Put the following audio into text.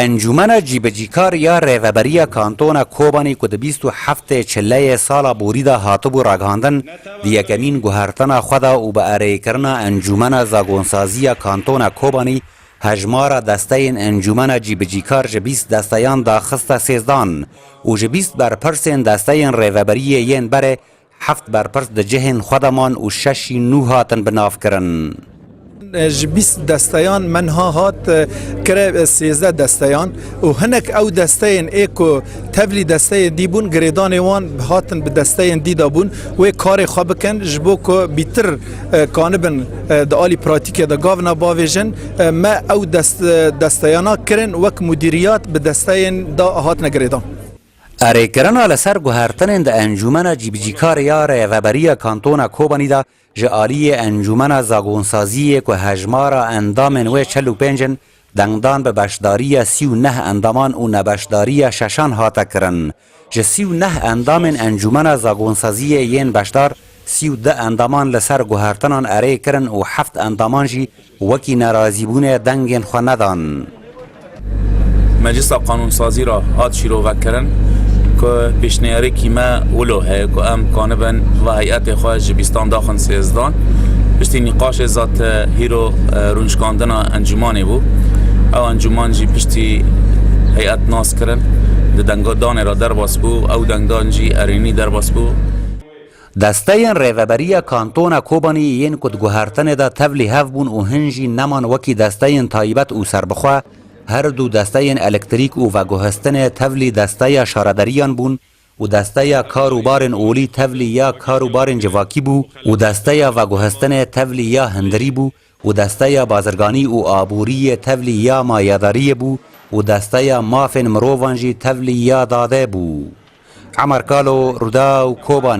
انجمن جیبجیکار یا ریوبری کانتون کوبانی که 27 چله سال بوریده هاتبو راگاندن دیگمین گوهرتن خدا و به اره کرنا انجمن زاگونسازی کانتون کوبانی هجمار دسته این انجمن جیبجیکار جبیست دستیان داخست سیزدان و جبیست برپرسین دسته این ریوبری ین بره 7 برپرس ده جهن خودمان و 6 نوهاتن بناف کرن. 20 دستیان منها هات کرب 13 دستیان و هنک او دستیان ایکو تبلی دستیان دی بون گریدان وان هاتن به دستیان دی دابون و کار خواب کن جبو که بیتر کانبن دالی پراتیک دا گاونا باویجن ما او دستیانا کرن وک مدیریات به دستیان دا هاتن گریدان. اره کرنا لسر گوهرتن ده انجمن جیبجیکار یا ریوبری کانتون کوبانی دا جعالی انجمن زاگونسازی که هجمارا اندامن و 45 دنگدان به بشداری 39 اندامان و نبشداری 6 هاتا کرن. جه 39 اندامن انجمن زاگونسازی ین بشدار 32 اندامان لسر گوهرتنان اره کرن و 7 اندامان جی وکی نرازیبون دنگن خو ندان. مجلس قانونسازی را هات شروع کرن که پیشنهاری که ما ولو ہے که ام کانبن و هیئت خواهد جبیستان داخل سیزدان پشتی نقاش ذات هیرو رونشکاندن انجمانی بو او انجمان جی پشتی هیئت ناس کرن ده دنگدان را در باس بو او دنگدان جی ارینی در باس بو دسته این ریوبری کانتون کوبانی این کد گوهرتن دا تبلی هف بون و هنجی نمان وکی دسته این تایبت او سربخواه هر دو دسته الکتریک و گوهستن تولی دسته شاردریان بون و دسته کاروبارن اولی تولی یا کاروبارن جواکی بو و دسته و گوهستن تولی یا هندری بو و دسته بازرگانی و آبوری تولی یا مایاداری بو و دسته مافن مروانجی تولی یا داده بو. عمر کالو رودا و کوبانی.